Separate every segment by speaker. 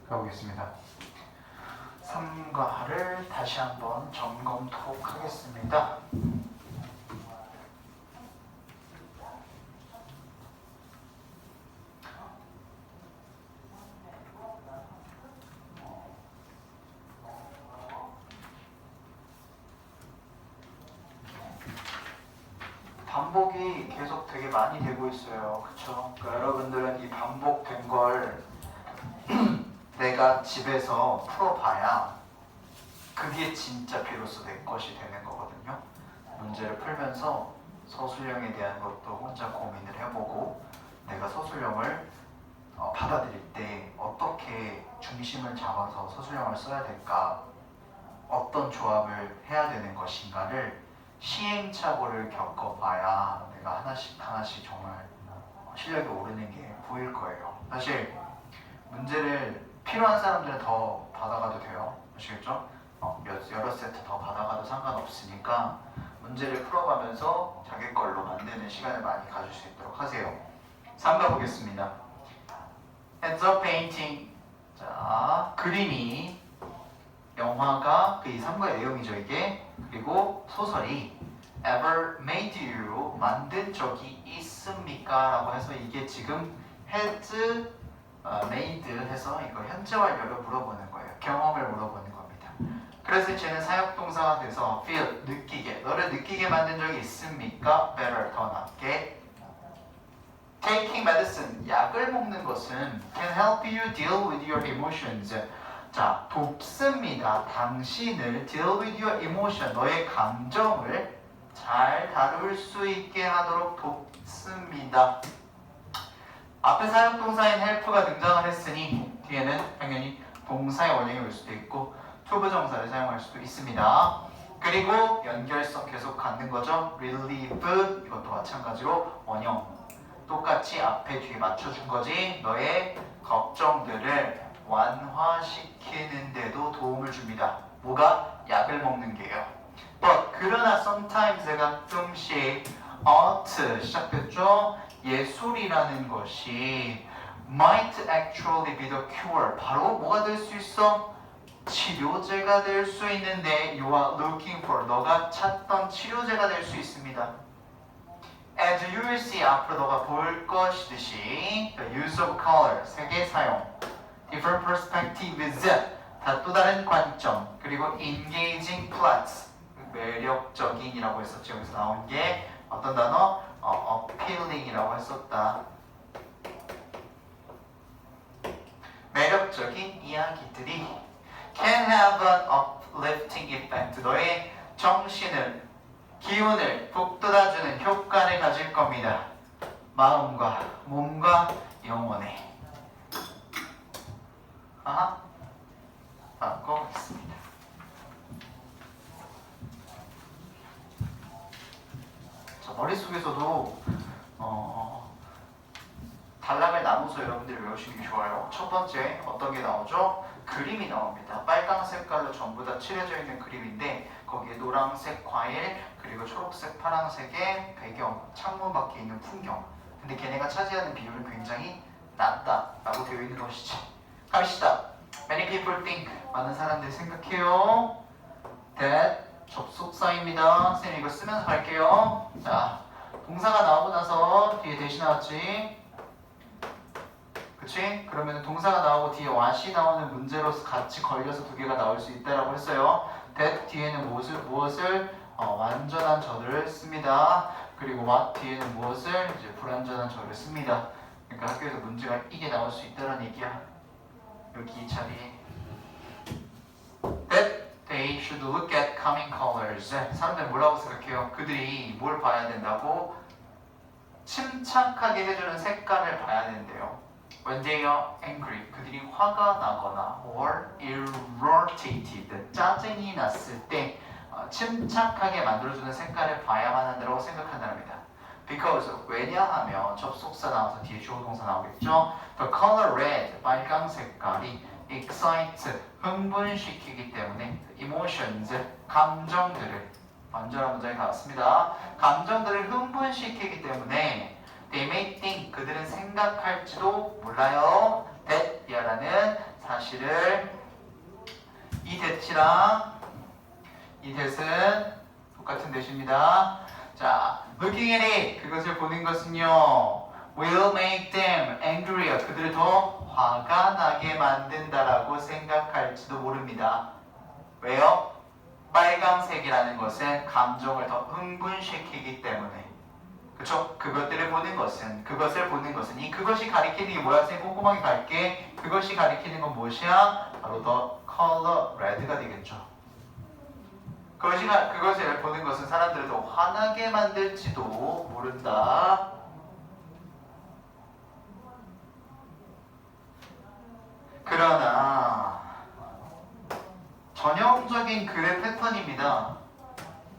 Speaker 1: 가보겠습니다. 3과를 다시 한번 점검토록 하겠습니다. 반복이 계속 되게 많이 되고 있어요. 그쵸? 그러니까 여러분들은 이 반복된 걸 내가 집에서 풀어봐야 그게 진짜 비로소 내 것이 되는 거거든요. 문제를 풀면서 서술형에 대한 것도 혼자 고민을 해보고 내가 서술형을 받아들일 때 어떻게 중심을 잡아서 서술형을 써야 될까, 어떤 조합을 해야 되는 것인가를 시행착오를 겪어봐야 내가 하나씩 정말 실력이 오르는 게 보일 거예요. 사실 문제를 필요한 사람들은 더 받아가도 돼요. 아시겠죠? 여러 세트 더 받아가도 상관없으니까 문제를 풀어가면서 자기 걸로 만드는 시간을 많이 가질 수 있도록 하세요. 3가 보겠습니다. Hands up painting. 자, 그림이, 영화가 그 이 3과의 내용이죠, 이게. 그리고 소설이 ever made you 만든 적이 있습니까? 라고 해서 이게 지금 has made 해서 이거 현재 완료를 물어보는 거예요. 경험을 물어보는 겁니다. 그래서 쟤는 사역동사가 돼서 feel, 느끼게, 너를 느끼게 만든 적이 있습니까? better, 더 낫게. taking medicine, 약을 먹는 것은 can help you deal with your emotions. 자, 돕습니다. 당신을 deal with your emotion, 너의 감정을 잘 다룰 수 있게 하도록 돕습니다. 앞에 사역동사인 help가 등장을 했으니 뒤에는 당연히 동사의 원형이 올 수도 있고 투부정사를 사용할 수도 있습니다. 그리고 연결성 계속 갖는 거죠. relieve, 이것도 마찬가지로 원형 똑같이 앞에 뒤에 맞춰준 거지. 너의 걱정들을 완화시키는데도 도움을 줍니다. 뭐가? 약을 먹는 게요. But 그러나 sometimes 가끔씩 art 시작됐죠. 예술이라는 것이 might actually be the cure. 바로 뭐가 될 수 있어? 치료제가 될 수 있는데 you are looking for, 너가 찾던 치료제가 될 수 있습니다. As you will see, 앞으로 너가 볼 것이듯이 the use of color, 색의 사용, different perspectives, 다 또 다른 관점, 그리고 engaging plots, 매력적인이라고 했었죠. 여기서 나온 게 어떤 단어? appealing이라고 했었다. 매력적인 이야기들이 can have an uplifting effect, 너의 정신을, 기운을 북돋아주는 효과를 가질 겁니다. 마음과 몸과 영혼에. 바꿔보겠습니다. 자, 머릿속에서도 단락을 나눠서 여러분들이 외우시는 게 좋아요. 첫 번째 어떤 게 나오죠? 그림이 나옵니다. 빨강 색깔로 전부 다 칠해져 있는 그림인데 거기에 노란색 과일, 그리고 초록색, 파란색의 배경, 창문 밖에 있는 풍경. 근데 걔네가 차지하는 비율은 굉장히 낮다라고 되어 있는 것이지. 갑시다. Many people think, 많은 사람들이 생각해요. that, 접속사입니다. 선생님 이거 쓰면서 갈게요. 자, 동사가 나오고 나서 뒤에 대시 나왔지. 그치? 그러면 동사가 나오고 뒤에 what이 나오는 문제로 같이 걸려서 두 개가 나올 수 있다라고 했어요. that 뒤에는 무엇을 완전한 절을 씁니다. 그리고 what 뒤에는 무엇을 이제 불완전한 절을 씁니다. 그러니까 학교에서 문제가 이게 나올 수 있다는 얘기야. 여기 이 자리에 that they should look at coming colors. 사람들은 뭐라고 생각해요? 그들이 뭘 봐야 된다고? 침착하게 해주는 색깔을 봐야 된대요. When they are angry, 그들이 화가 나거나 or irritated, 짜증이 났을 때 침착하게 만들어주는 색깔을 봐야만 한다고 생각한답니다. Because, 왜냐하면 접속사 나와서 뒤에 주어 동사 나오겠죠. The color red, 빨강 색깔이 excite, 흥분시키기 때문에 emotions, 감정들을, 완전한 문장이 나왔습니다. 감정들을 흥분시키기 때문에 they may think, 그들은 생각할지도 몰라요. that, 라는 사실을 이 that이랑 이 that은 똑같은 that입니다. 자, looking at it 그것을 보는 것은요 will make them angrier 그들을 더 화가 나게 만든다라고 생각할지도 모릅니다. 왜요? 빨강색이라는 것은 감정을 더 흥분시키기 때문에 그쵸? 그것을 보는 것은 이 그것이 가리키는 게 뭐야? 쌤 꼼꼼하게 갈게. 그것이 가리키는 건 무엇이야? 바로 더 컬러 레드가 되겠죠. 그것을 보는 것은 사람들을 더 화나게 만들지도 모른다. 그러나 전형적인 글의 패턴입니다.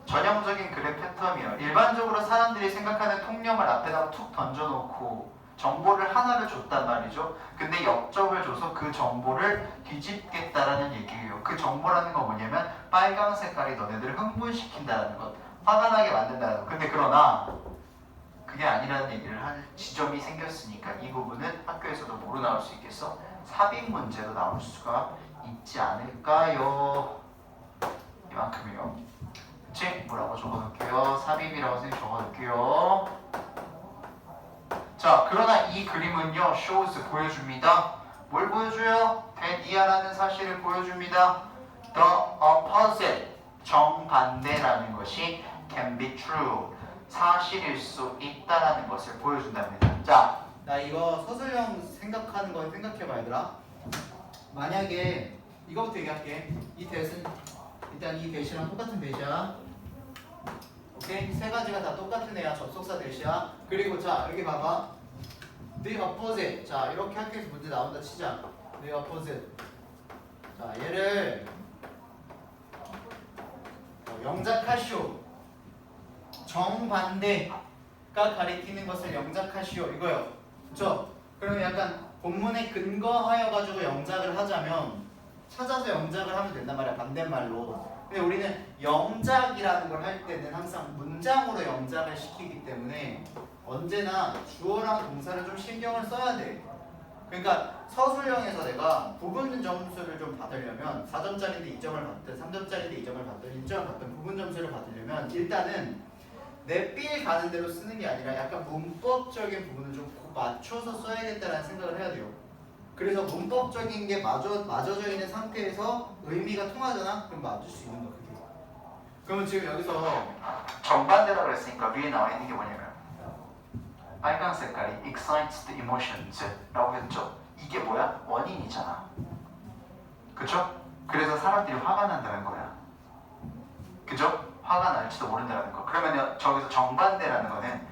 Speaker 1: 전형적인 글의 패턴이에요. 일반적으로 사람들이 생각하는 통념을 앞에다가 툭 던져놓고 정보를 하나를 줬단 말이죠. 근데 역적을 줘서 그 정보를 뒤집겠다라는 얘기예요. 그 정보라는 건 뭐냐면 빨강 색깔이 너네들을 흥분시킨다는 것, 화가 나게 만든다는 것. 근데 그러나 그게 아니라는 얘기를 할 지점이 생겼으니까 이 부분은 학교에서도 뭐로 나올 수 있겠어? 삽입 문제로 나올 수가 있지 않을까요? 이만큼이요. 그치? 뭐라고 적어놓을게요? 삽입이라고 선생님 적어놓을게요. 자, 그러나 이 그림은요, shows 보여줍니다. 뭘 보여줘요? 대니아라는 사실을 보여줍니다. The opposite, 정반대라는 것이 can be true, 사실일 수 있다라는 것을 보여준답니다. 자, 나 이거 서술형 생각하는 거 생각해봐 얘들아. 만약에 이거부터 얘기할게. 이 대신 일단 이 대시랑 똑같은 대시야. 오케이? 세 가지가 다 똑같은 애야. 접속사 대시야. 그리고 자 여기 봐봐. The opposite. 자 이렇게 학교에서 문제 나온다 치자. The opposite. 자 얘를 영작하시오. 정반대가 가리키는 것을 영작하시오 이거요. 그렇죠? 그러면 약간 본문에 근거하여 가지고 영작을 하자면 찾아서 영작을 하면 된단 말이야. 반대말로. 근데 우리는 영작이라는 걸 할 때는 항상 문장으로 영작을 시키기 때문에 언제나 주어랑 동사를 좀 신경을 써야 돼. 그러니까 서술형에서 내가 부분 점수를 좀 받으려면 4점짜리인데 2점을 받든 3점짜리인데 2점을 받든 1점을 받든 부분 점수를 받으려면 일단은 내 삘 가는 대로 쓰는 게 아니라 약간 문법적인 부분을 좀 맞춰서 써야겠다라는 생각을 해야 돼요. 그래서 문법적인 게 맞아져 있는 상태에서 의미가 통하잖아? 그럼 맞을 수 있는 거 그게. 그러면 지금 여기서 정반대라고 그랬으니까 위에 나와 있는 게 뭐냐면 빨간 색깔이 excites the emotions 라고 했죠. 이게 뭐야? 원인이잖아. 그쵸? 그래서 사람들이 화가 난다는 거야. 그죠? 화가 날지도 모른다는 거. 그러면 저기서 정반대라는 거는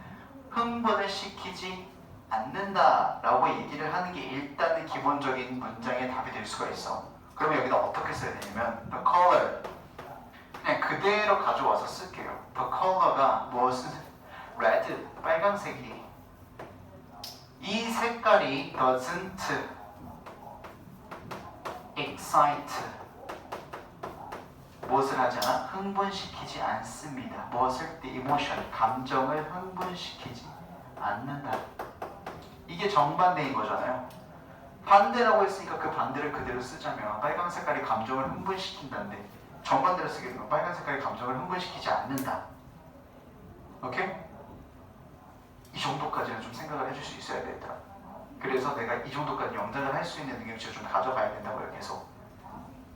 Speaker 1: 흥분을 시키지 않는다라고 얘기를 하는 게 일단은 기본적인 문장의 답이 될 수가 있어. 그러면 여기다 어떻게 써야 되냐면 the color 그냥 그대로 가져와서 쓸게요. the color가 무엇은 red 빨간색이 이 색깔이 doesn't excite 무엇을 하지 않아? 흥분시키지 않습니다. 무엇을? the emotion 감정을 흥분시키지 않는다. 이게 정반대인 거잖아요. 반대라고 했으니까 그 반대를 그대로 쓰자면 빨간 색깔이 감정을 흥분시킨다는데 정반대로 쓰게 되면 빨간 색깔이 감정을 흥분시키지 않는다. 오케이? 이 정도까지는 좀 생각을 해줄 수 있어야 되겠다. 그래서 내가 이 정도까지 영작을 할 수 있는 능력치를 좀 가져가야 된다고요. 계속.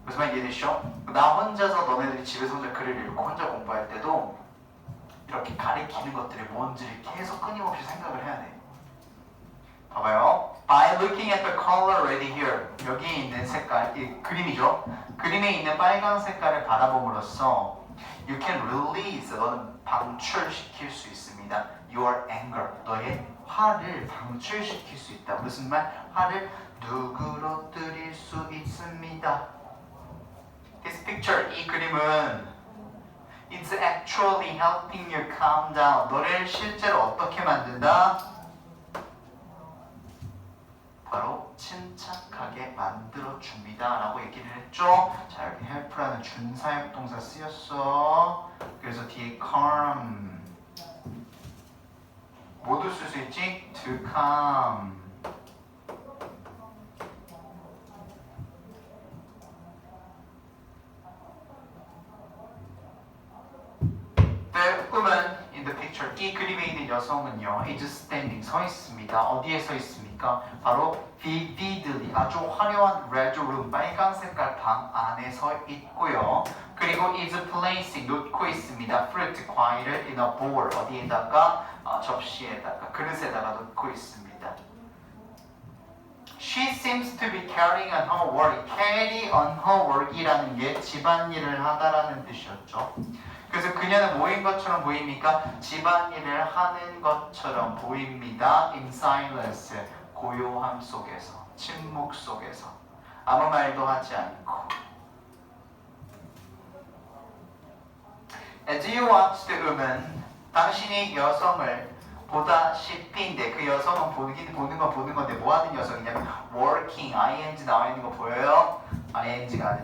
Speaker 1: 무슨 말 이해되시죠? 나 혼자서 너네들이 집에서 혼자 글을 읽고 혼자 공부할 때도 이렇게 가리키는 것들이 뭔지를 계속 끊임없이 생각을 해야 돼. 봐봐요. By looking at the color already here. 여기 있는 색깔, 이 그림이죠. 그림에 있는 빨간 색깔을 바라봄으로써 you can release, 너는 방출시킬 수 있습니다. Your anger, 너의 화를 방출시킬 수 있다. 무슨 말? 화를 누그러뜨릴 수 있습니다. This picture, 이 그림은 It's actually helping you calm down. 너를 실제로 어떻게 만든다? 바로 침착하게 만들어줍니다 라고 얘기를 했죠. 자 여기 help라는 준사역 동사 쓰였어. 그래서 뒤에 calm 모두 쓸 수 있지? to calm woman in the picture, 이 그림에 있는 여성은요, is standing, 서 있습니다. 어디에 서 있습니까? 바로 vividly, 아주 화려한 red room, 빨간 색깔 방 안에 서 있고요. 그리고 is placing, 놓고 있습니다. fruit, 과일을 in a bowl, 어디에다가? 접시에다가, 그릇에다가 놓고 있습니다. She seems to be carrying on her work. carry on her work이라는 게 집안일을 하다라는 뜻이었죠. 그래서 그녀는 뭐인 것처럼 보입니까? 집안일을 하는 것처럼 보입니다. In silence, 고요함 속에서, 침묵 속에서, 아무 말도 하지 않고. As you watch the woman, 당신이 여성을 보다시피인데 그 여성은 보는 건데 뭐 하는 여성이냐면 working, ing 나와 있는 거 보여요? ing가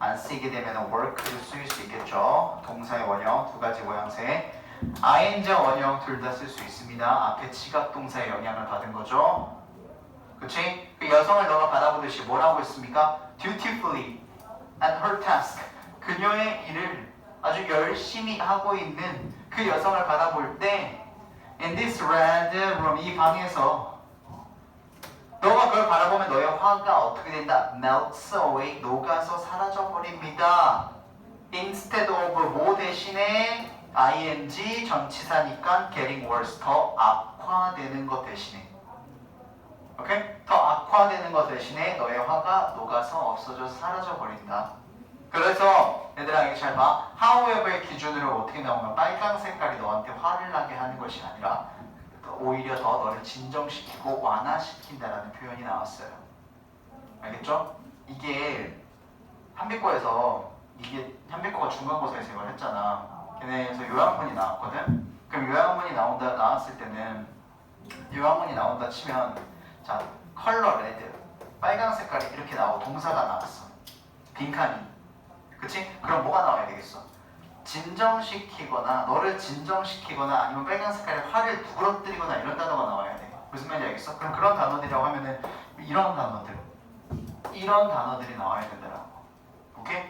Speaker 1: 안 쓰이게 되면 work를 쓰일 수 있겠죠. 동사의 원형 두 가지 모양새. ing와 원형 둘 다 쓸 수 있습니다. 앞에 지각 동사의 영향을 받은 거죠. 그치? 그 여성을 너가 바라보듯이 뭐라고 했습니까? dutifully and her task. 그녀의 일을 아주 열심히 하고 있는 그 여성을 바라볼 때 in this red room, 이 방에서 너가 그걸 바라보면 너의 화가 어떻게 된다? melts away, 녹아서 사라져버립니다. instead of 뭐 대신에 ing 전치사니까 getting worse, 더 악화되는 것 대신에. 오케이? 더 악화되는 것 대신에 너의 화가 녹아서 없어져서 사라져버린다. 그래서 얘들아 이게 잘 봐. however의 기준으로 어떻게 나오면 빨강 색깔이 너한테 화를 나게 하는 것이 아니라 오히려 더 너를 진정시키고 완화시킨다라는 표현이 나왔어요. 알겠죠? 이게 한빛고에서 이게 한빛고가 중간고사에서 이걸 했잖아. 걔네에서 요양문이 나왔거든. 그럼 요양문이 나왔을 때는 요양문이 나온다 치면 자 컬러 레드 빨강 색깔이 이렇게 나오고 동사가 나왔어. 빈칸이. 그치? 그럼 뭐가 나와야 되겠어? 진정시키거나 너를 진정시키거나 아니면 빨간 색깔의 화를 부그러뜨리거나 이런 단어가 나와야 돼. 무슨 말인지 알겠어? 그럼 그런 단어들이라고 하면은 이런 단어들이 나와야 된다라고. 오케이?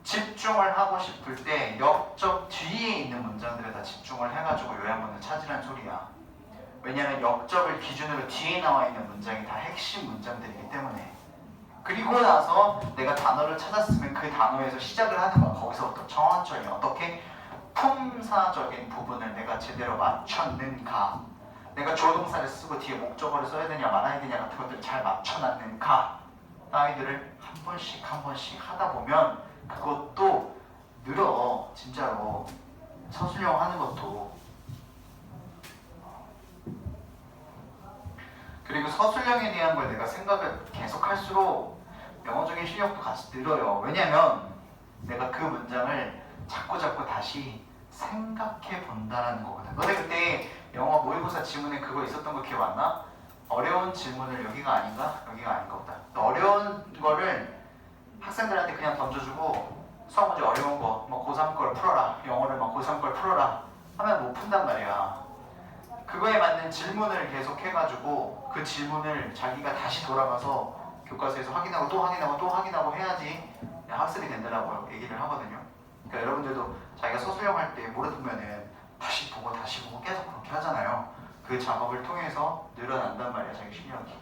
Speaker 1: 집중을 하고 싶을 때 역적 뒤에 있는 문장들에 다 집중을 해가지고 요양문을 찾으라는 소리야. 왜냐하면 역적을 기준으로 뒤에 나와 있는 문장이 다 핵심 문장들이기 때문에. 그리고 나서 내가 단어를 찾았으면 그 단어에서 시작을 하는 거야. 거기서부터 천천히 어떻게 품사적인 부분을 내가 제대로 맞췄는가, 내가 조동사를 쓰고 뒤에 목적어를 써야 되냐 말아야 되냐 같은 것들을 잘 맞춰놨는가, 아이들을 한 번씩 하다 보면 그것도 늘어. 진짜로 서술형 하는 것도. 그리고 서술형에 대한 걸 내가 생각을 계속 할수록 영어적인 실력도 같이 늘어요. 왜냐면 내가 그 문장을 자꾸 다시 생각해 본다는 거거든. 너네 그때 영어 모의고사 지문에 그거 있었던 거 기억 안 나? 어려운 질문을 여기가 아닌가? 여기가 아닌가 보다. 어려운 거를 학생들한테 그냥 던져주고 수학 문제 어려운 거, 뭐 고3 걸 풀어라, 영어를 막 고3 걸 풀어라 하면 못 푼단 말이야. 그거에 맞는 질문을 계속 해가지고 그 질문을 자기가 다시 돌아가서 교과서에서 확인하고 또 확인하고 해야지 학습이 된다라고 얘기를 하거든요. 그러니까 여러분들도 자기가 서술형 할 때 모르면은 다시 보고 계속 그렇게 하잖아요. 그 작업을 통해서 늘어난단 말이야, 자기 실력이.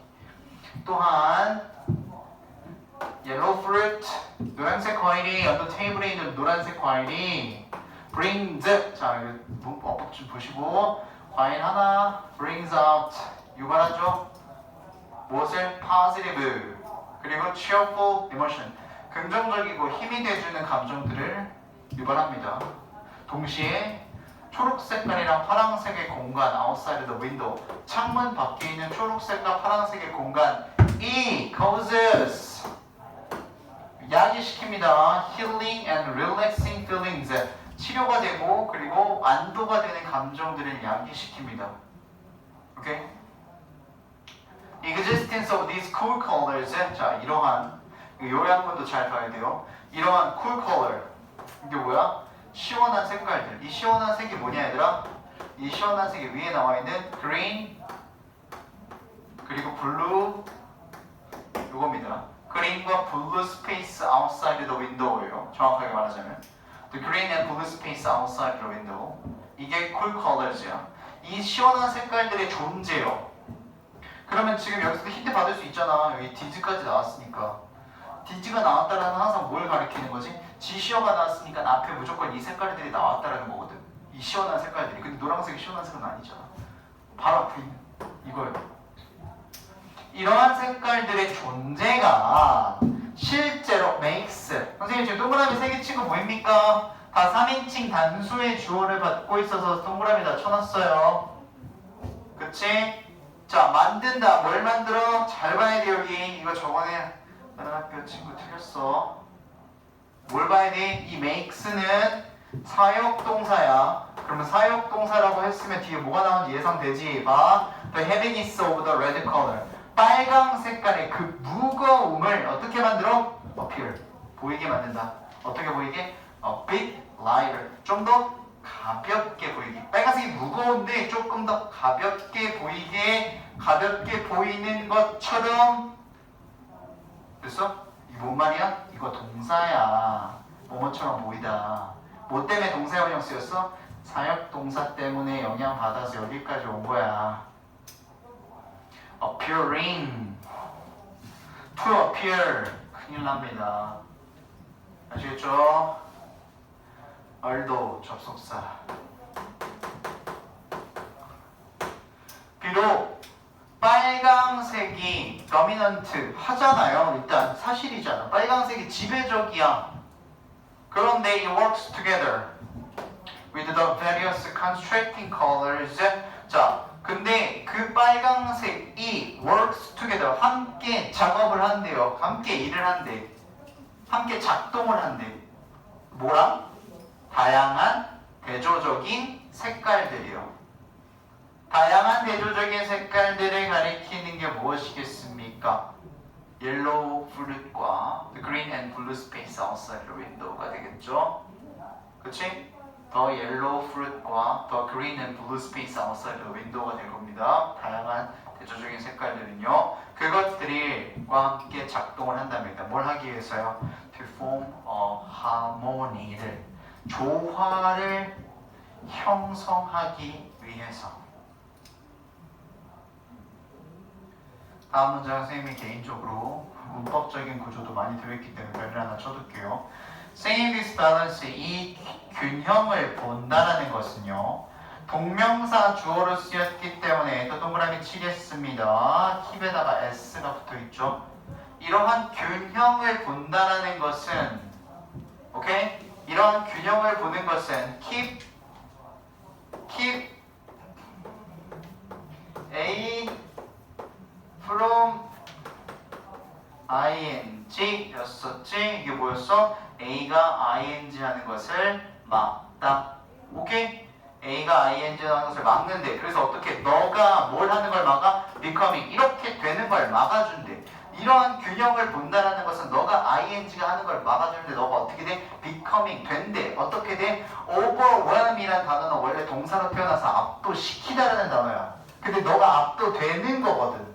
Speaker 1: 또한 yellow fruit, 노란색 과일이 어떤 테이블에 있는 노란색 과일이 brings, 자 문법 좀 보시고, 과일 하나 brings out, 유발하죠. 무엇을? positive, 그리고 cheerful emotion, 긍정적이고 힘이 돼주는 감정들을 유발합니다. 동시에 초록색깔이랑 파란색의 공간, outside the window, 창문 밖에 있는 초록색과 파란색의 공간이 causes, 야기시킵니다. healing and relaxing feelings, 치료가 되고 그리고 안도가 되는 감정들을 야기시킵니다. 오케이? Existence of these cool colors, 자 이러한 요양문도 잘 봐야 돼요. 이러한 cool color, 이게 뭐야? 시원한 색깔들. 이 시원한 색이 뭐냐 얘들아? 이 시원한 색이 위에 나와 있는 green 그리고 blue, 요겁니다. green과 blue space outside the window예요. 정확하게 말하자면 The green and blue space outside the window. 이게 cool colors야. 이 시원한 색깔들의 존재요. 그러면 지금 여기서 힌트 받을 수 있잖아. 여기 디즈까지 나왔으니까. 디즈가 나왔다는 항상 뭘 가리키는 거지? 지시어가 나왔으니까 앞에 무조건 이 색깔들이 나왔다라는 거거든. 이 시원한 색깔들이. 근데 노란색이 시원한 색은 아니잖아. 바로 앞에 있는 이거예요. 이러한 색깔들의 존재가 실제로 makes. 선생님 지금 동그라미 3개 치고 보입니까? 다 3인칭 단수의 주어를 받고 있어서 동그라미 다 쳐놨어요. 그치? 자, 만든다. 뭘 만들어? 잘 봐야 돼, 여기. 이거 저번에 다른 학교 친구 틀렸어. 뭘 봐야 돼? 이 makes는 사역동사야. 그러면 사역동사라고 했으면 뒤에 뭐가 나오는지 예상되지? 봐. The heaviness of the red color. 빨강 색깔의 그 무거움을 어떻게 만들어? appear. 보이게 만든다. 어떻게 보이게? A bit lighter. 좀 더 가볍게 보이게. 빨간색이 무거운데 조금 더 가볍게 보이게, 가볍게 보이는 것처럼. 됐어? 이 뭔 말이야? 이거 동사야. 뭐뭐처럼 보이다. 뭐 때문에 동사 원형 쓰였어? 사역동사 때문에 영향받아서 여기까지 온 거야. appearing. to appear. 큰일 납니다. 아시겠죠? although 접속사. 비록 빨강색이 dominant 하잖아요. 일단 사실이잖아. 빨강색이 지배적이야. 그런데 it works together with the various contrasting colors. 자, 근데 그 빨강색이 works together 함께 작업을 한대요. 함께 일을 한대. 함께 작동을 한대. 뭐랑? 다양한 대조적인 색깔들이요. 다양한 대조적인 색깔들을 가리키는 게 무엇이겠습니까? 옐로우 fruit과 the green and blue space outside the window가 되겠죠? 그치? The yellow fruit과 the green and blue space outside the window가 될 겁니다. 다양한 대조적인 색깔들은요. 그것들과 함께 작동을 한답니다. 뭘 하기 위해서요? To form a harmony를 조화를 형성하기 위해서. 다음 문장 선생님이 개인적으로 문법적인 구조도 많이 되어있기 때문에 별을 하나 쳐둘게요. Seeing this balance, 이 균형을 본다라는 것은요. 동명사 주어로 쓰였기 때문에 또 동그라미 치겠습니다. keep에다가 s가 붙어있죠. 이러한 균형을 본다라는 것은 오케이? 이러한 균형을 보는 것은 keep A from ing 였었지? 이게 뭐였어? A가 ing 하는 것을 막다. 오케이? A가 ing 하는 것을 막는데 그래서 어떻게 너가 뭘 하는 걸 막아? becoming 이렇게 되는 걸 막아준대. 이러한 균형을 본다라는 것은 너가 ing가 하는 걸 막아주는데 너가 어떻게 돼? becoming 된대. 어떻게 돼? overwhelm이라는 단어는 원래 동사로 태어나서 압도시키다라는 단어야. 근데 너가 압도되는 거거든.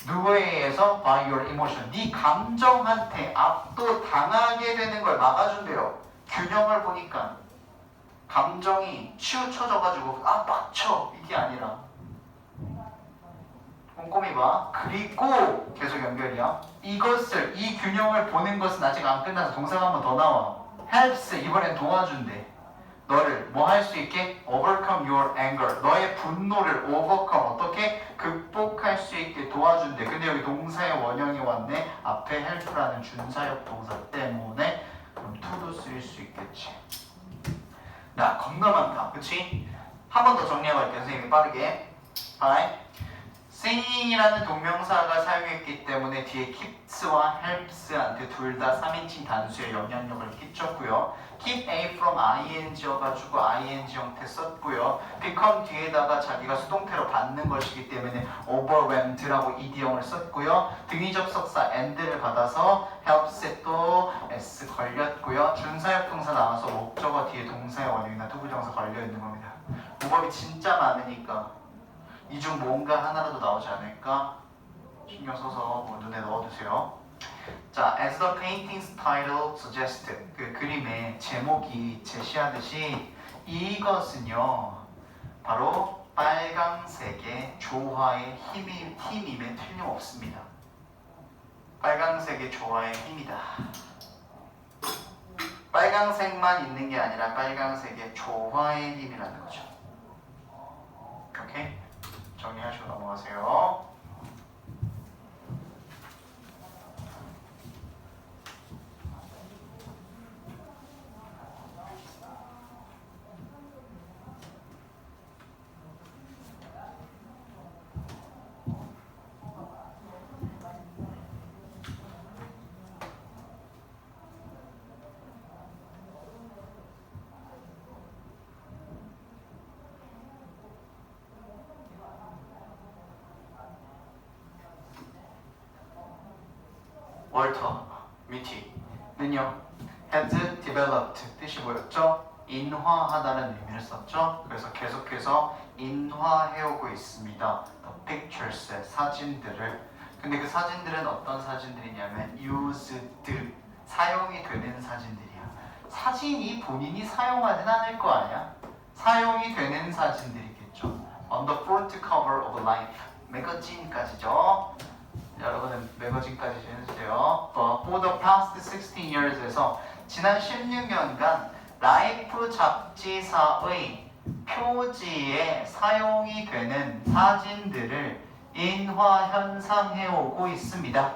Speaker 1: 누구에 의해서? by your emotion. 네 감정한테 압도당하게 되는 걸 막아준대요. 균형을 보니까 감정이 치우쳐져가지고 빡쳐 이게 아니라 꼼꼼히 봐. 그리고 계속 연결이야. 이것을 이 균형을 보는 것은 아직 안 끝나서 동사가 한 번 더 나와. helps 이번엔 도와준대. 너를 뭐 할 수 있게? overcome your anger. 너의 분노를 overcome 어떻게? 극복할 수 있게 도와준대. 근데 여기 동사의 원형이 왔네. 앞에 help라는 준사역 동사 때문에 그럼 to도 쓰일 수 있겠지. 나 겁나 많다. 그치? 한 번 더 정리해볼게요. 선생님이 빠르게. Alright? sing이라는 동명사가 사용했기 때문에 뒤에 keeps와 helps한테 둘 다 3인칭 단수의 영향력을 끼쳤고요. keep A from ing여가지고 ing 형태 썼고요. become 뒤에다가 자기가 수동태로 받는 것이기 때문에 overwhelmed라고 ed형을 썼고요. 등위 접속사 and를 받아서 helps에 또 s 걸렸고요. 준사역 동사 나와서 목적어 뒤에 동사의 원형이나 투부정사 걸려있는 겁니다. 문법이 진짜 많으니까 이 중 뭔가 하나라도 나오지 않을까 신경 써서 눈에 넣어두세요. 자, as the painting's title suggested, 그 그림의 제목이 제시하듯이 이것은요, 바로 빨강색의 조화의 힘임에 틀림없습니다. 빨강색의 조화의 힘이다. 빨강색만 있는 게 아니라 빨강색의 조화의 힘이라는 거죠. 오케이? 정리하시고 넘어가세요. 월터 미티는요 has developed 뜻이 뭐였죠? 인화하다는 의미를 썼죠. 그래서 계속해서 인화해오고 있습니다. The pictures 사진들을. 근데 그 사진들은 어떤 사진들이냐면 used 사용이 되는 사진들이야. 사진이 본인이 사용하진 않을 거 아니야. 사용이 되는 사진들이겠죠. On the front cover of Life 매거진까지죠. 여러분은 매거진까지 해주세요. For the past 16 years에서 지난 16년간 라이프 잡지사의 표지에 사용이 되는 사진들을 인화 현상해오고 있습니다.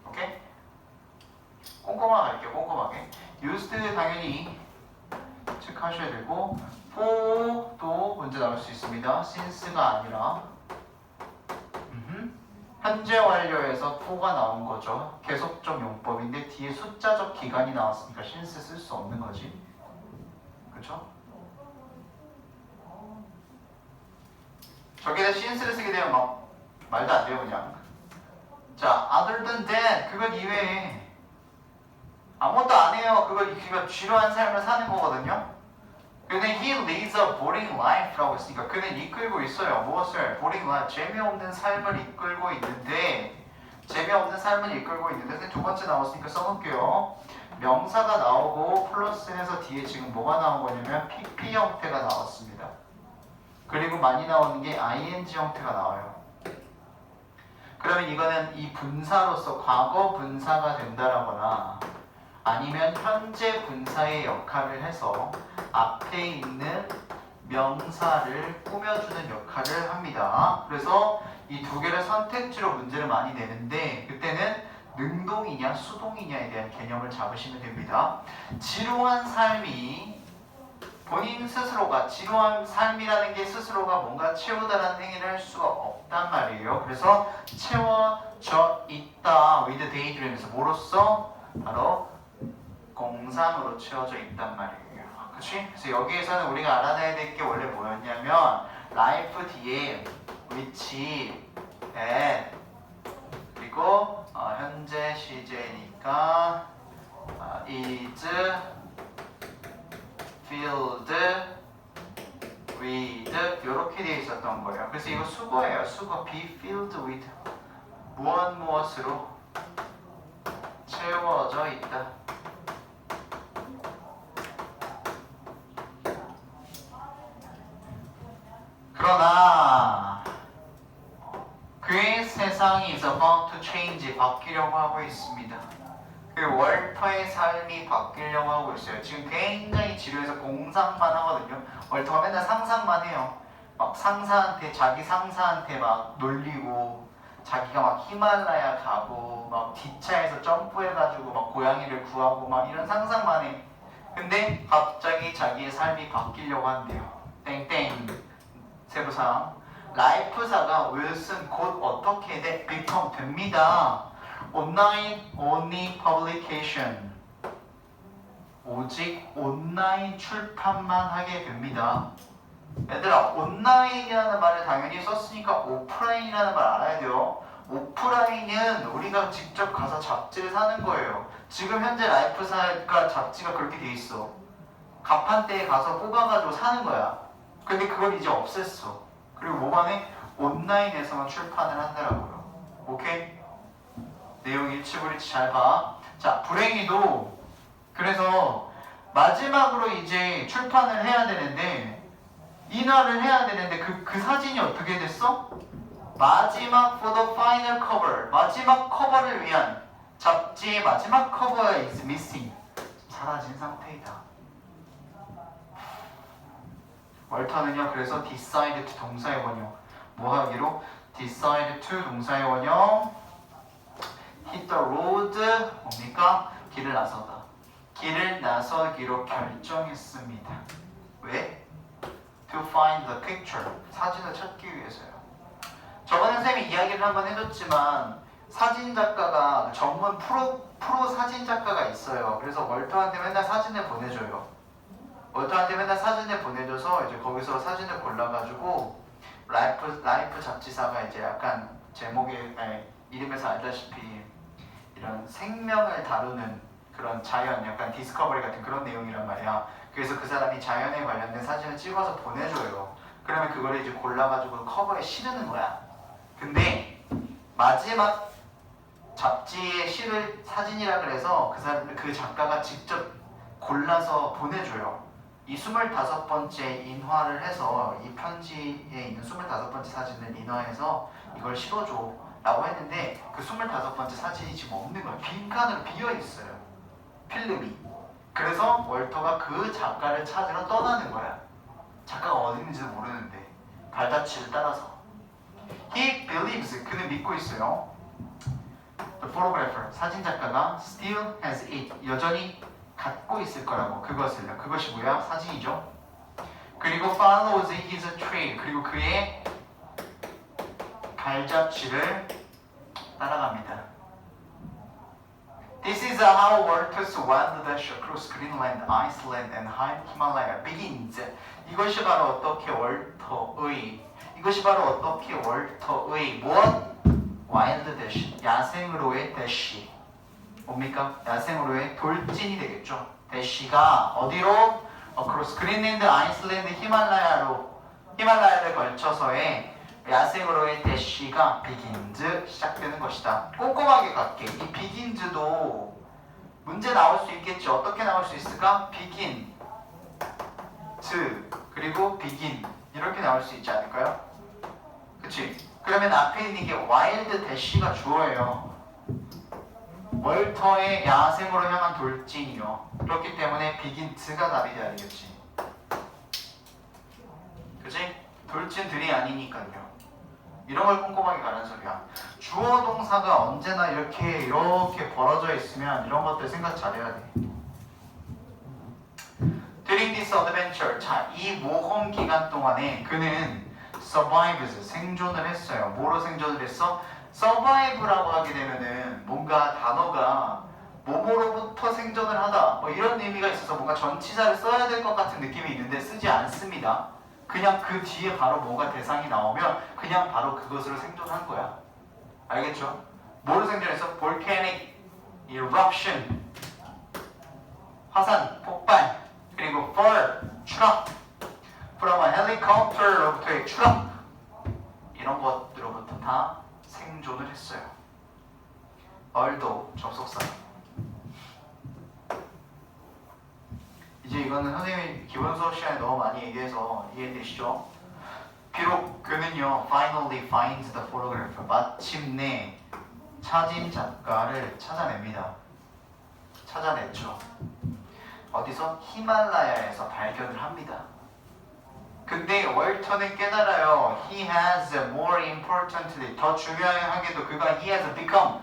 Speaker 1: 오케이? 꼼꼼하게 할게요. 꼼꼼하게. used 당연히 체크하셔야 되고 for도 문제 나올 수 있습니다. since가 아니라 현재 완료에서 for가 나온 거죠. 계속적 용법인데 뒤에 숫자적 기간이 나왔으니까 since 쓸 수 없는 거지. 그렇죠? 저기다 since를 쓰게 되면 막 말도 안 돼요 그냥. 자, other than that 그것 이외에 아무것도 안 해요. 그거 지루한 삶을 사는 거거든요. 근데 he leads a boring life라고 했으니까 그는 이끌고 있어요. 무엇을? boring life, 재미없는 삶을 이끌고 있는데 근데 두 번째 나왔으니까 써볼게요. 명사가 나오고 플러스해서 뒤에 지금 뭐가 나온 거냐면 PP 형태가 나왔습니다. 그리고 많이 나오는 게 ing 형태가 나와요. 그러면 이거는 이 분사로서 과거 분사가 된다라거나 아니면 현재 분사의 역할을 해서 앞에 있는 명사를 꾸며주는 역할을 합니다. 그래서 이 두 개를 선택지로 문제를 많이 내는데 그때는 능동이냐 수동이냐에 대한 개념을 잡으시면 됩니다. 지루한 삶이 본인 스스로가 지루한 삶이라는 게 스스로가 뭔가 채우다라는 행위를 할 수가 없단 말이에요. 그래서 채워져 있다 with daydream에서 뭐로써? 바로 공상으로 채워져 있단 말이에요. 그치? 그래서 여기에서는 우리가 알아놔야 될 게 원래 뭐였냐면 life 뒤에 which, at 그리고 현재 시제니까 is filled with 이렇게 되어 있었던 거예요. 그래서 이거 수거예요. 수거 be filled with 무엇으로 채워져 있다. 그러나 그의 세상이 is about to change 바뀌려고 하고 있습니다. 그 월터의 삶이 바뀌려고 하고 있어요. 지금 굉장히 지루해서 공상만 하거든요. 월터가 맨날 상상만 해요. 막 자기 상사한테 막 놀리고 자기가 막 히말라야 가고 막 기차에서 점프해가지고 막 고양이를 구하고 막 이런 상상만 해. 근데 갑자기 자기의 삶이 바뀌려고 한대요. 땡땡 세부상 라이프사가 윌슨 곧 어떻게 돼? become 됩니다. 온라인 only publication 오직 온라인 출판만 하게 됩니다. 얘들아 온라인이라는 말을 당연히 썼으니까 오프라인이라는 말 알아야 돼요. 오프라인은 우리가 직접 가서 잡지를 사는 거예요. 지금 현재 라이프사가 잡지가 그렇게 돼 있어. 가판대에 가서 뽑아가지고 사는 거야. 근데 그걸 이제 없앴어. 그리고 뭐만 해? 온라인에서만 출판을 한다라고요. 오케이? 내용 일치불일치 잘 봐. 자, 불행히도 그래서 마지막으로 이제 출판을 해야 되는데 인화를 해야 되는데 그 사진이 어떻게 됐어? 마지막 for the final cover 마지막 커버를 위한 잡지의 마지막 커버에 is missing 사라진 상태이다. 월터는요 그래서 decide to 동사의 원형 뭐 하기로? decide to 동사의 원형 hit the road 뭡니까? 길을 나서다. 길을 나서기로 결정했습니다. 왜? To find the picture 사진을 찾기 위해서요. 저번에 선생님이 이야기를 한번 해줬지만 사진작가가 전문 프로 사진작가가 있어요. 그래서 월터한테 맨날 사진을 보내줘요. 월터한테 맨날 사진을 보내줘서 이제 거기서 사진을 골라가지고 라이프 잡지사가 이제 약간 제목에 이름에서 알다시피 이런 생명을 다루는 그런 자연 약간 디스커버리 같은 그런 내용이란 말이야. 그래서 그 사람이 자연에 관련된 사진을 찍어서 보내줘요. 그러면 그거를 이제 골라가지고 커버에 실으는 거야. 근데 마지막 잡지에 실을 사진이라 그래서 그 작가가 직접 골라서 보내줘요. 이 25번째 인화를 해서 이 편지에 있는 25번째 사진을 인화해서 이걸 실어줘 라고 했는데 그 25번째 사진이 지금 없는 거야. 빈칸으로 비어있어요. 필름이. 그래서 월터가 그 작가를 찾으러 떠나는 거야. 작가가 어디 있는지도 모르는데 발자취를 따라서. He believes 그는 믿고 있어요. The photographer 사진작가가 still has it 여전히 갖고 있을 거라고 그것을요. 그것이 뭐야? 사진이죠. 그리고 follows his trail 그리고 그의 발자취를 따라갑니다. This is how Walter's wild dash across Greenland, Iceland, and high Himalaya begins. 이것이 바로 어떻게 월터의 무엇? 와일드 대시, 야생으로의 대시. 뭡니까? 야생으로의 돌진이 되겠죠. 대시가 어디로? across Greenland, Iceland, 히말라야를 걸쳐서의 야생으로의 대시가 begins 시작되는 것이다. 꼼꼼하게 갈게. 이 begins도 문제 나올 수 있겠지. 어떻게 나올 수 있을까? begin, 그리고 begin 이렇게 나올 수 있지 않을까요? 그치? 그러면 앞에 있는 게 wild 대시가 주어예요. 월터의 야생으로 향한 돌진이요. 그렇기 때문에 begins가 답이 돼야 되겠지. 그치? 돌진들이 아니니까요. 이런 걸 꼼꼼하게 가는 소리야. 주어 동사가 언제나 이렇게 벌어져 있으면 이런 것들 생각 잘해야 돼. During this adventure, 자, 이 모험 기간 동안에 그는 survives, 생존을 했어요. 뭐로 생존을 했어? survive라고 하게 되면은 뭔가 단어가 뭐뭐로부터 생존을 하다 뭐 이런 의미가 있어서 뭔가 전치사를 써야 될 것 같은 느낌이 있는데 쓰지 않습니다. 그냥 그 뒤에 바로 뭐가 대상이 나오면 그냥 바로 그것으로 생존한 거야. 알겠죠? 뭐로 생존했어? volcanic eruption, 화산, 폭발, 그리고 fall, 추락, from a helicopter로부터의 추락, 이런 것들로부터 다 생존을 했어요. although 접속사. 이제 이거는 선생님이 기본 수업 시간에 너무 많이 얘기해서 이해되시죠? 비록 그는요 finally finds the photographer 마침내 사진 작가를 찾아냅니다. 찾아냈죠. 어디서? 히말라야에서 발견을 합니다. 근데 월터는 깨달아요. He has more importantly 더 중요하게도 그가 he has become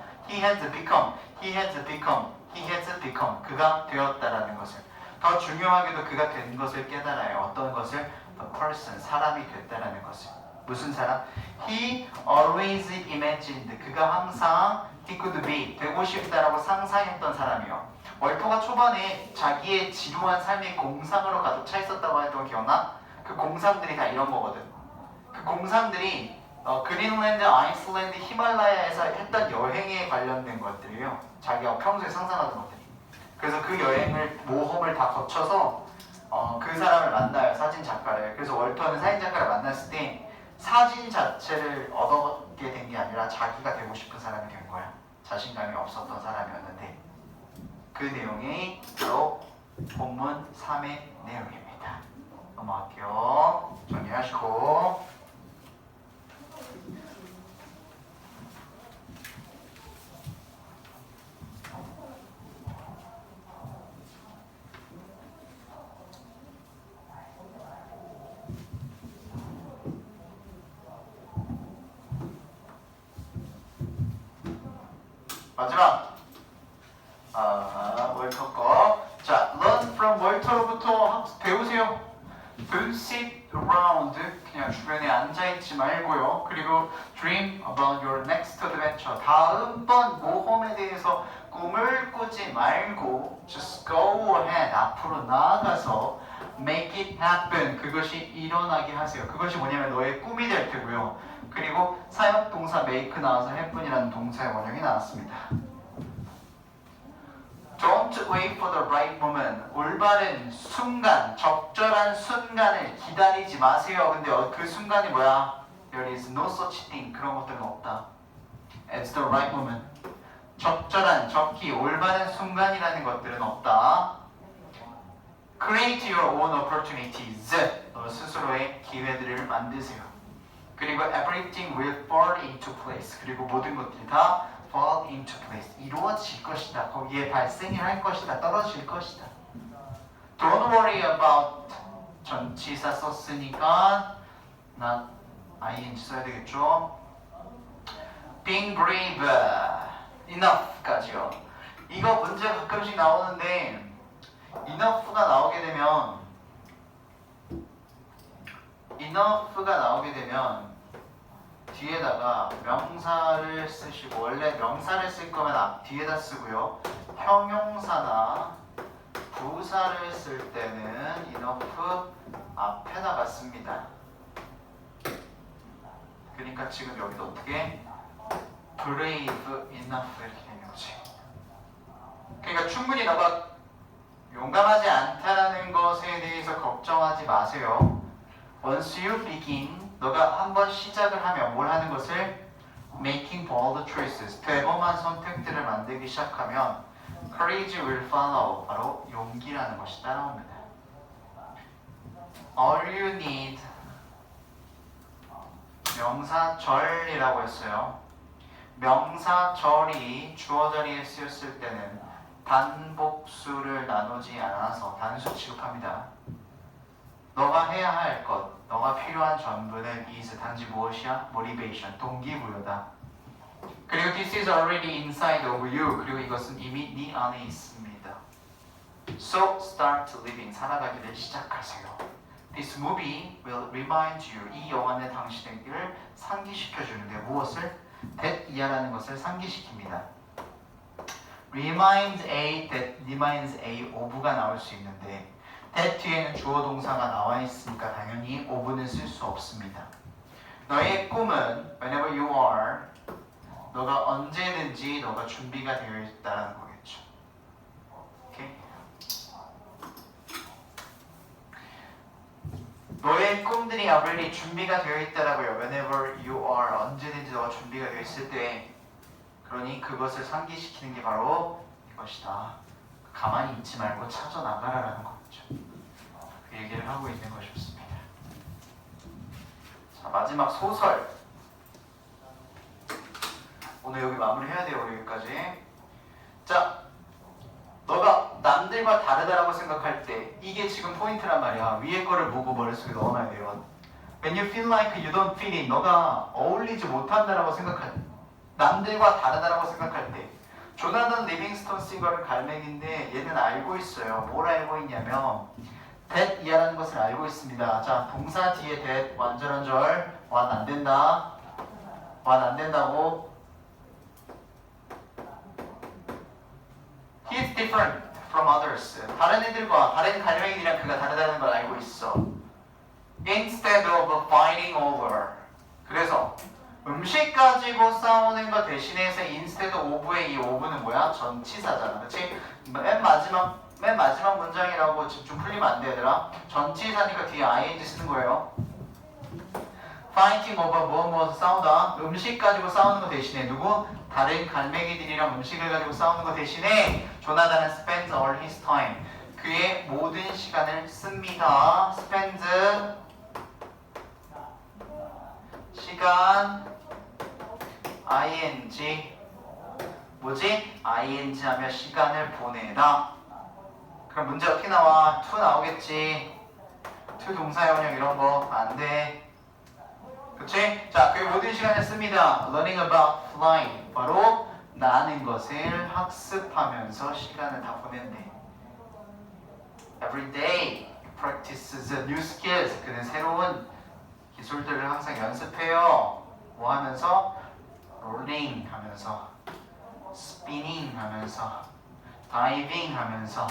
Speaker 1: 그가 되었다라는 것을 더 중요하게도 그가 된 것을 깨달아요. 어떤 것을? The person, 사람이 됐다라는 것을. 무슨 사람? He always imagined, 그가 항상 he could be, 되고 싶다라고 상상했던 사람이요. 월터가 초반에 자기의 지루한 삶이 공상으로 가득 차 있었다고 했던 거 기억나? 그 공상들이 다 이런 거거든. 그 공상들이 그린랜드, 아이슬란드, 히말라야에서 했던 여행에 관련된 것들이에요. 자기가 평소에 상상하던 것들이. 그래서 그 여행을 모험을 다 거쳐서 그 사람을 만나요. 사진 작가를. 그래서 월터는 사진 작가를 만났을 때 사진 자체를 얻게 된 게 아니라 자기가 되고 싶은 사람이 된 거야. 자신감이 없었던 사람이었는데 그 내용이 바로 본문 3의 내용입니다. 넘어갈게요. 정리하시고 마지막 월터 거. 자, learn from 월터로부터 배우세요. Don't sit around. 그냥 주변에 앉아있지 말고요. 그리고 dream about your next adventure. 다음번 모험에 대해서 꿈을 꾸지 말고 just go ahead. 앞으로 나아가서 make it happen. 그것이 일어나게 하세요. 그것이 뭐냐면 너의 꿈이 될 테고요. 그리고 사역 동사 make 나와서 happen이라는 동사의 원형이 나왔습니다. Don't wait for the right moment. 올바른 순간, 적절한 순간을 기다리지 마세요. 근데 그 순간이 뭐야? There is no such thing. 그런 것들은 없다. It's the right moment. 적절한, 적기, 올바른 순간이라는 것들은 없다. Create your own opportunities. 너 스스로의 기회들을 만드세요. 그리고 everything will fall into place. 그리고 모든 것들이 다 fall into place. 이루어질 것이다. 거기에 발생이 할 것이다. 떨어질 것이다. Don't worry about 전치사 썼으니까 not ing 써야 되겠죠. Being brave. Enough까지요. 이거 문제 가끔씩 나오는데 enough가 나오게 되면 뒤에다가 명사를 쓰시고 원래 명사를 쓸 거면 뒤에다 쓰고요. 형용사나 부사를 쓸 때는 enough 앞에다가 씁니다. 그러니까 지금 여기도 어떻게 brave enough 이렇게 되는 거지. 그러니까 충분히 너가 용감하지 않다라는 것에 대해서 걱정하지 마세요. Once you begin, 너가 한번 시작을 하면 뭘 하는 것을 making bold choices, 대범한 선택들을 만들기 시작하면 courage will follow, 바로 용기라는 것이 따라옵니다. All you need, 명사절이라고 했어요. 명사절이 주어 자리에 쓰였을 때는 단복수를 나누지 않아서 단수 취급합니다. 너가 해야 할 것, 너가 필요한 전부는 is 단지 무엇이야? motivation, 동기부여다. 그리고 this is already inside of you. 그리고 이것은 이미 네 안에 있습니다. So start living. 살아가기를 시작하세요. This movie will remind you. 이 영화는 당신에게 상기시켜주는데 무엇을? that 이하라는 것을 상기시킵니다. Remind A, that reminds A, of가 나올 수 있는데 that 뒤에는 주어 동사가 나와 있으니까 당연히 of는 쓸 수 없습니다. 너의 꿈은 whenever you are, 너가 언제든지 너가 준비가 되어 있다는 거겠죠. 오케이? 너의 꿈들이 already 준비가 되어 있다라고요. Whenever you are, 언제든지 너가 준비가 되어 있을 때, 그러니 그것을 상기시키는 게 바로 이것이다. 가만히 있지 말고 찾아 나가라라는 거죠. 그 얘기를 하고 있는 것이었습니다. 자, 마지막 소설. 오늘 여기 마무리해야 돼요. 여기까지. 자, 너가 남들과 다르다라고 생각할 때 이게 지금 포인트란 말이야. 위에 거를 보고 머릿속에 넣어놔야 돼요. When you feel like you don't fit in, 너가 어울리지 못한다라고 생각할 때, 남들과 다르다라고 생각할 때, 조나단 리빙스턴 싱어는 갈매기인데 얘는 알고 있어요. 뭘 알고 있냐면 that 이하라는 것을 알고 있습니다. 자, 동사 뒤에 that 완전한 절 완 안 된다. 완 안 된다고. He is different from others. 다른 애들과 다른 갈매기들이랑 그가 다르다는 걸 알고 있어. Instead of fighting over. 그래서 음식 가지고 싸우는 것 대신해서 instead of의 이 of는 뭐야? 전치사잖아. 그치? 맨 마지막 문장이라고 좀 풀리면 안 돼, 얘들아. 전치사니까 뒤에 ing 쓰는 거예요. Fighting over 무엇 싸우다. 음식 가지고 싸우는 것 대신에 누구? 다른 갈매기들이랑 음식을 가지고 싸우는 거 대신에 조나단은 spends all his time. 그의 모든 시간을 씁니다. spends 시간 ing 뭐지? ing 하면 시간을 보내다. 그럼 문제 어떻게 나와? to 나오겠지. to 동사형용 이런 거 안 돼. 그치? 자, 그의 모든 시간을 씁니다. learning about flying. 바로 나는 것을 학습하면서 시간을 다 보낸대. Every day practices new skills. 그는 새로운 기술들을 항상 연습해요. 뭐 하면서? rolling 하면서, spinning 하면서, diving 하면서,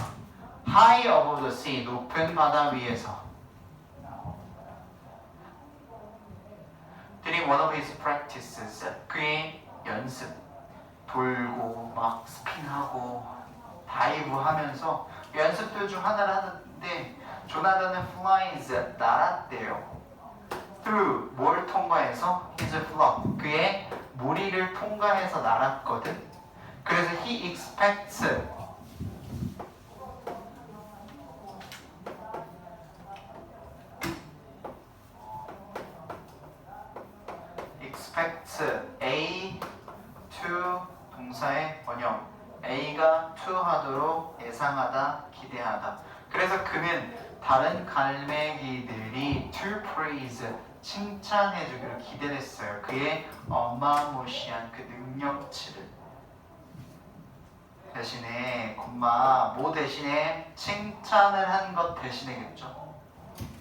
Speaker 1: high above the sea. 높은 바다 위에서. During one of his practices, 그의 연습, 돌고 막 스핀하고 다이브 하면서 연습들 중 하나를 하는데 조나단은 flies 날았대요. through 뭘 통과해서? his flock 그의 무리를 통과해서 날았거든. 그래서 he expects A to 동사의 원형 A가 to 하도록 예상하다, 기대하다. 그래서 그는 다른 갈매기들이 to praise 칭찬해주기를 기대했어요. 그의 어마무시한 그 능력치를. 대신에 뭐 대신에 칭찬을 한 것 대신에겠죠.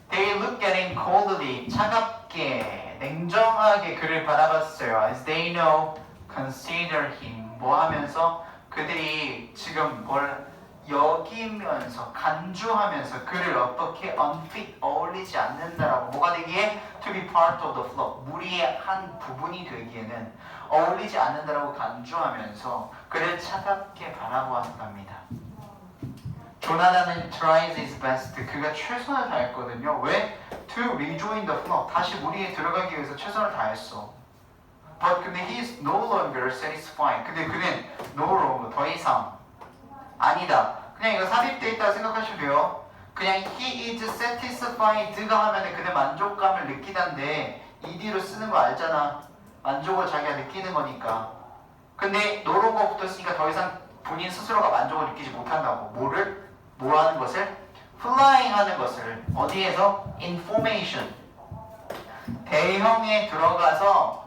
Speaker 1: They look at him coldly 차갑게 냉정하게 그를 바라봤어요. As they know, consider him 뭐 하면서 그들이 지금 뭘 여기면서 간주하면서 그를 어떻게 unfit 어울리지 않는다라고 뭐가 되기에 to be part of the flock 무리의 한 부분이 되기에는 어울리지 않는다라고 간주하면서 그를 차갑게 바라보았답니다. 조나단은 tries his best 그가 최선을 다했거든요. 왜? To rejoin the flock 다시 무리에 들어가기 위해서 최선을 다했어. But 근데 he is no longer satisfied. 근데 그는 no longer 더 이상 아니다. 그냥 이거 삽입되어 있다고 생각하시면 돼요. 그냥 he is satisfied가 하면은 그는 만족감을 느끼던데 ed로 쓰는 거 알잖아. 만족을 자기가 느끼는 거니까. 근데 no longer 붙었으니까 더 이상 본인 스스로가 만족을 느끼지 못한다고. 뭐 하는 것을? flying 하는 것을 어디에서? information 대형에 들어가서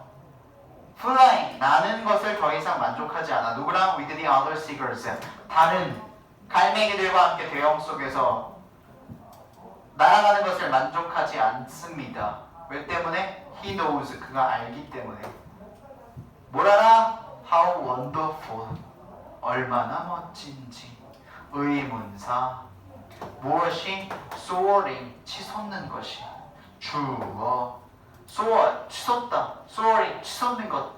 Speaker 1: flying 나는 것을 더 이상 만족하지 않아. 누구랑? with the other seagulls 다른 갈매기들과 함께 대형 속에서 날아가는 것을 만족하지 않습니다. 왜 때문에? he knows 그가 알기 때문에. 뭘 알아? how wonderful 얼마나 멋진지. 의문사 무엇이? soaring 치솟는 것이. 주어 soar 치솟다. soaring 치솟는 것.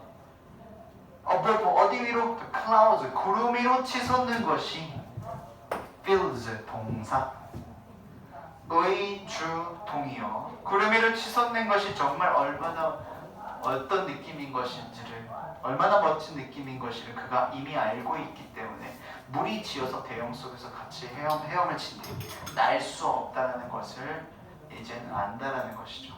Speaker 1: 어디 위로? the clouds 구름 위로 치솟는 것이. fills 동사 의주동이요. 구름 위로 치솟는 것이 정말 얼마나 어떤 느낌인 것인지를 얼마나 멋진 느낌인 것을 그가 이미 알고 있기 때문에 물이 지어서 대형 속에서 같이 헤엄을 친대 날 수 없다는 것을 이제는 안다라는 것이죠.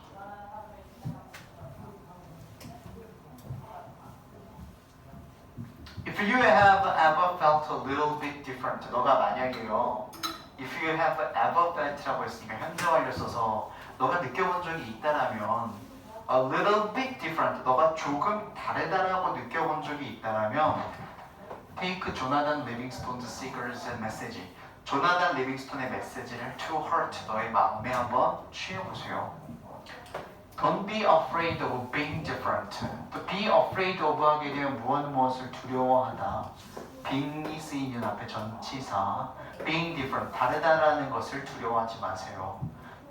Speaker 1: If you have ever felt a little bit different 너가 만약에요 If you have ever felt라고 했으니까 현재 완료 써서 너가 느껴본 적이 있다라면 a little bit different 너가 조금 다르다라고 느껴본 적이 있다라면 Take 조나단 리빙스톤's Seeker's message 조나단 리빙스톤의 메시지를 to heart 너의 마음에 한번 취해보세요. Don't be afraid of being different. To be afraid of 하게 되면 무엇을 두려워하다. being이 쓰이는 앞에 전치사. being different, 다르다라는 것을 두려워하지 마세요.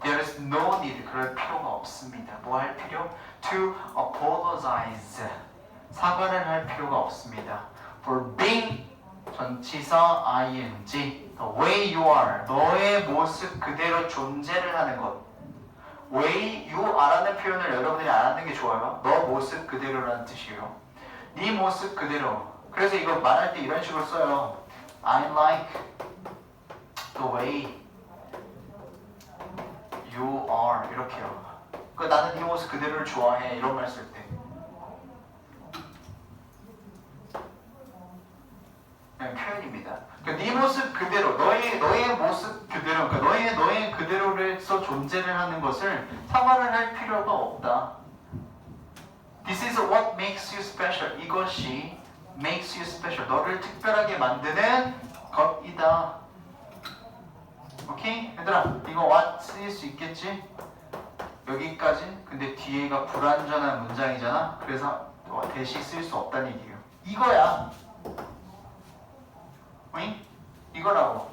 Speaker 1: There is no need, 그럴 필요가 없습니다. 뭐 할 필요? To apologize, 사과를 할 필요가 없습니다. For being, 전치사 ing, the way you are, 너의 모습 그대로 존재를 하는 것. way you are라는 표현을 여러분들이 알아듣는 게 좋아요. 너 모습 그대로라는 뜻이에요. 네 모습 그대로. 그래서 이거 말할 때 이런 식으로 써요. I like the way you are 이렇게요. 그 나는 네 모습 그대로를 좋아해 이런 말 쓸 때. 표현입니다. 그러니까 네 모습 그대로, 너의 모습 그대로, 그러니까 너의 그대로에서 존재를 하는 것을 상관을 할 필요가 없다. This is what makes you special. 이것이 makes you special. 너를 특별하게 만드는 것이다. 오케이? 얘들아, 이거 what 쓰일 수 있겠지? 여기까지. 근데 뒤에가 불완전한 문장이잖아. 그래서 대시 쓸 수 없다는 얘기예요. 이거야. 응? 이거라고.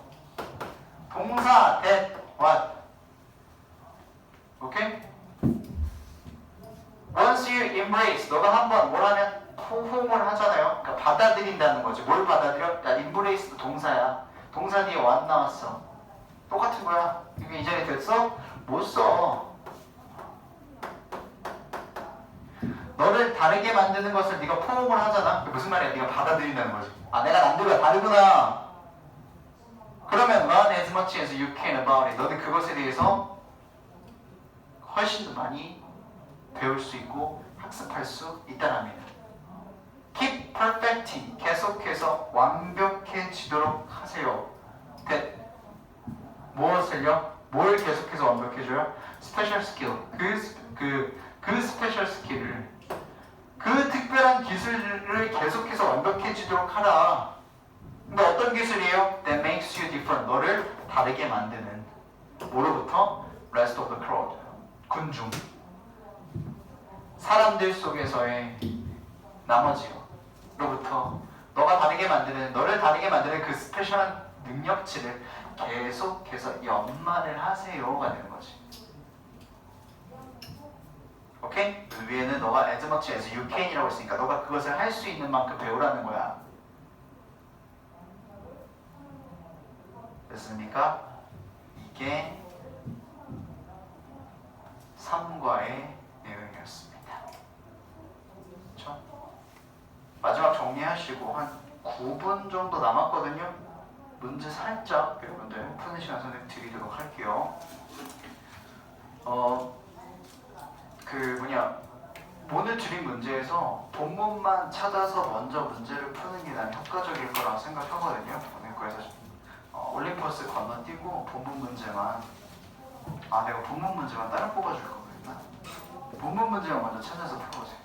Speaker 1: 동사 that what. 오케이? Once you embrace, 너가 한번 뭘 하면 호응을 하잖아요. 그러니까 받아들인다는 거지. 뭘 받아들여? 야, embrace도 동사야. 동사 뒤에 what 나왔어. 똑같은 거야. 이게 이전에 됐어? 못 써. 너를 다르게 만드는 것을 네가 포옹을 하잖아. 무슨 말이야? 네가 받아들인다는 거지. 아, 내가 남들과 다르구나. 그러면 learn as much as you can about it. 너는 그것에 대해서 훨씬 더 많이 배울 수 있고 학습할 수 있다는 의미는. Keep perfecting. 계속해서 완벽해지도록 하세요. that. 무엇을요? 뭘 계속해서 완벽해져요? Special skill. 그 스페셜 스킬을, 그 특별한 기술을 계속해서 완벽해지도록 하라. 근데 어떤 기술이에요? That makes you different. 너를 다르게 만드는. 뭐로부터? Rest of the crowd. 군중. 사람들 속에서의 나머지로부터 너가 다르게 만드는, 너를 다르게 만드는 그 스페셜한 능력치를 계속해서 연마를 하세요가 되는 거지. 오케이? 그 위에는 너가 as much as you can이라고 했으니까 너가 그것을 할 수 있는 만큼 배우라는 거야. 됐습니까? 이게 3과의 내용이었습니다. 그렇죠? 마지막 정리하시고 한 9분 정도 남았거든요. 문제 살짝 여러분들 푸는 시간 선생님 드리도록 할게요. 오늘 드린 문제에서 본문만 찾아서 먼저 문제를 푸는 게 난 효과적일 거라고 생각하거든요. 그래서 올림퍼스 건너뛰고 본문 문제만, 내가 본문 문제만 따로 뽑아줄 거구나. 본문 문제만 먼저 찾아서 풀어보세요.